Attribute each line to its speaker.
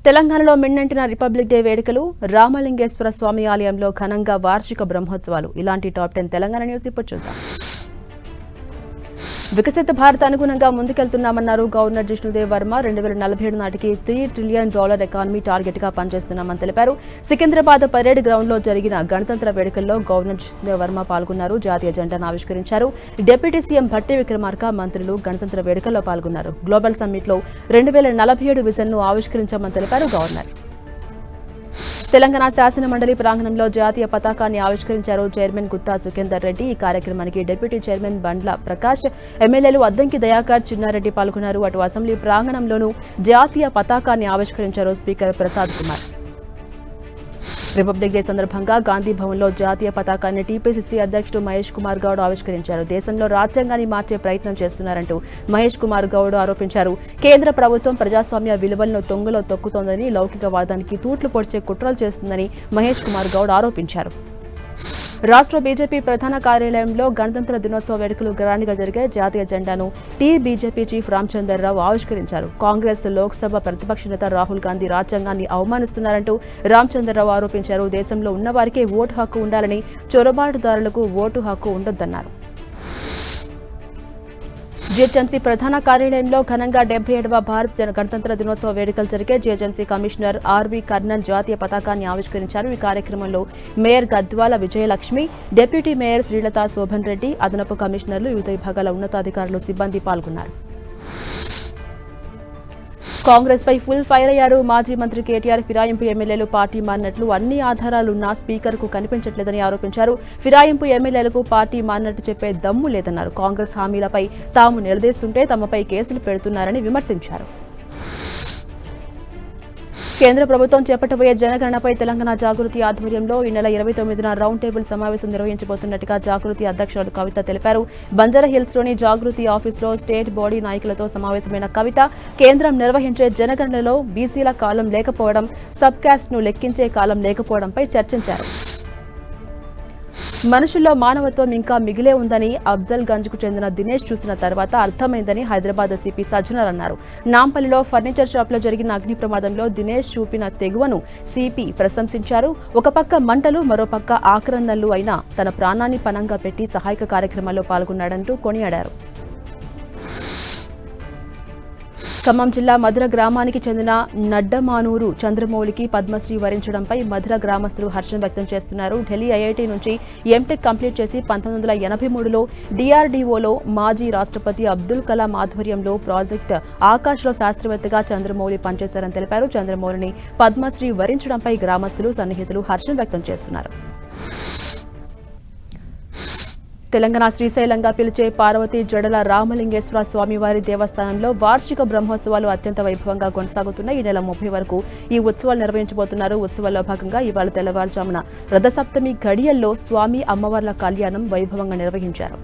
Speaker 1: తెలంగాణలో మిన్నంటిన republic day వేడుకలు రామలింగేశ్వర స్వామి ఆలయంలో ఘనంగా వార్షిక బ్రహ్మోత్సవాలు. ఇలాంటి టాప్ 10 తెలంగాణ న్యూస్ ఇప్పుడు చూద్దాం. వికసిత భారత్ అనుగుణంగా ముందుకెళ్తున్నామన్నారు గవర్నర్ జిష్ణుదేవ్ వర్మ. 2047 నాటికి $3 ట్రిలియన్ ఎకానమీ టార్గెట్ గా పనిచేస్తున్నామని తెలిపారు. సికింద్రాబాద్ పరేడ్ గ్రౌండ్ లో జరిగిన గణతంత్ర వేడుకల్లో గవర్నర్ జిష్ణుదేవ్ వర్మ పాల్గొన్నారు. జాతీయ జెండాను ఆవిష్కరించారు. డిప్యూటీ సీఎం భట్టి విక్రమార్క, మంత్రులు గణతంత్ర వేడుకల్లో పాల్గొన్నారు. గ్లోబల్ సమ్మిట్ లో 2047 విజన్ ను ఆవిష్కరించామని తెలిపారు గవర్నర్. తెలంగాణ శాసన మండలి ప్రాంగణంలో జాతీయ పతాకాన్ని ఆవిష్కరించారు చైర్మన్ గుత్తా సుఖేందర్ రెడ్డి. ఈ కార్యక్రమానికి డిప్యూటీ చైర్మన్ బండ్ల ప్రకాష్, ఎమ్మెల్యేలు అద్దంకి దయాకర్, చిన్నారెడ్డి పాల్గొన్నారు. అటు అసెంబ్లీ ప్రాంగణంలోనూ జాతీయ పతాకాన్ని ఆవిష్కరించారు speaker Prasad Kumar. Republic day సందర్భంగా గాంధీ భవన్లో జాతీయ పతాకాన్ని టీపీసీసీ అధ్యక్షుడు మహేష్ కుమార్ గౌడ్ ఆవిష్కరించారు. దేశంలో రాజ్యాంగాన్ని మార్చే ప్రయత్నం చేస్తున్నారంటూ మహేష్ కుమార్ గౌడ్ ఆరోపించారు. కేంద్ర ప్రభుత్వం ప్రజాస్వామ్య విలువలను తొంగలో తొక్కుతోందని, లౌకికవాదానికి తూట్లు పొడిచే కుట్రలు చేస్తుందని మహేష్ కుమార్ గౌడ్ ఆరోపించారు. రాష్ట్ర బీజేపీ ప్రధాన కార్యాలయంలో గణతంత్ర దినోత్సవ వేడుకలు గ్రాండ్గా జరిగాయి. జాతీయ జెండాను బీజేపీ చీఫ్ రామచంద్రరావు ఆవిష్కరించారు. కాంగ్రెస్ లోక్సభ ప్రతిపక్ష నేత రాహుల్ గాంధీ రాజ్యాంగాన్ని అవమానిస్తున్నారంటూ రామచంద్రరావు ఆరోపించారు. దేశంలో ఉన్నవారికే ఓటు హక్కు ఉండాలని, చొరబాటుదారులకు ఓటు హక్కు ఉండొద్దన్నారు. జీహెచ్ఎంసీ ప్రధాన కార్యాలయంలో ఘనంగా 77వ భారత్ గణతంత్ర దినోత్సవ వేడుకలు జరిగాయి. జీహెచ్ఎంసీ కమిషనర్ ఆర్వి కర్ణన్ జాతీయ పతాకాన్ని ఆవిష్కరించారు. ఈ కార్యక్రమంలో mayor Gadwala Vijayalakshmi, deputy mayor Srilatha Shobhan Reddy, అదనపు కమిషనర్లు, వివిధ విభాగాల ఉన్నతాధికారులు, సిబ్బంది పాల్గొన్నారు. కాంగ్రెస్ పై ఫుల్ ఫైర్ అయ్యారు మాజీ మంత్రి కేటీఆర్. ఫిరాయింపు ఎమ్మెల్యేలు పార్టీ మారినట్లు అన్ని ఆధారాలున్నా స్పీకర్ కు కనిపించట్లేదని ఆరోపించారు. ఫిరాయింపు ఎమ్మెల్యేలకు పార్టీ మారినట్టు చెప్పే దమ్ము లేదన్నారు. కాంగ్రెస్ హామీలపై తాము నిలదీస్తుంటే తమపై కేసులు పెడుతున్నారని విమర్శించారు. కేంద్ర ప్రభుత్వం చేపట్టబోయే జనగణనపై తెలంగాణ జాగృతి ఆధ్వర్యంలో ఈ నెల 29న రౌండ్ టేబుల్ సమావేశం నిర్వహించబోతున్నట్టుగా జాగృతి అధ్యక్షురాలు కవిత తెలిపారు. బంజారాహిల్స్లోని జాగృతి ఆఫీసులో స్టేట్ బాడీ నాయకులతో సమావేశమైన కవిత, కేంద్రం నిర్వహించే జనగణనలో బీసీల కాలం లేకపోవడం, సబ్ కాస్ట్ ను లెక్కించే కాలం లేకపోవడంపై చర్చించారు. మనుషుల్లో మానవత్వం ఇంకా మిగిలే ఉందని అఫ్జల్ గంజ్ కు చెందిన దినేష్ చూసిన తర్వాత అర్థమైందని హైదరాబాద్ సిపి సజ్జనర్ అన్నారు. నాంపల్లిలో ఫర్నిచర్ షాప్ లో జరిగిన అగ్ని ప్రమాదంలో దినేష్ చూపిన తెగువను సిపి ప్రశంసించారు. ఒక పక్క మంటలు, మరోపక్క ఆక్రందనలు అయినా తన ప్రాణాన్ని పణంగా పెట్టి సహాయక కార్యక్రమాల్లో పాల్గొన్నాడంటూ కొనియాడారు. ఖమ్మం జిల్లా మధుర గ్రామానికి చెందిన నడ్డమానూరు చంద్రమౌళికి పద్మశ్రీ వరించడంపై మధుర గ్రామస్తులు హర్షం వ్యక్తం చేస్తున్నారు. ఢిల్లీ ఐఐటి నుంచి ఎంటెక్ కంప్లీట్ చేసి 1983లో డిఆర్డీఓలో మాజీ రాష్ట్రపతి అబ్దుల్ కలాం ఆధ్వర్యంలో ప్రాజెక్ట్ ఆకాశ్లో శాస్త్రవేత్తగా చంద్రమౌళి పనిచేశారని తెలిపారు. చంద్రమౌళిని పద్మశ్రీ వరించడంపై గ్రామస్తులు, సన్నిహితులు హర్షం వ్యక్తం చేస్తున్నారు. తెలంగాణ శ్రీశైలంగా పిలిచే పార్వతీ జడల రామలింగేశ్వర స్వామివారి దేవస్థానంలో వార్షిక బ్రహ్మోత్సవాలు అత్యంత వైభవంగా కొనసాగుతున్నాయి. ఈ నెల 30 వరకు ఈ ఉత్సవాలు నిర్వహించబోతున్నారు. ఉత్సవాల్లో భాగంగా ఇవాళ తెల్లవారుజామున రథసప్తమి గడియల్లో స్వామి అమ్మవార్ల కళ్యాణం వైభవంగా నిర్వహించారు.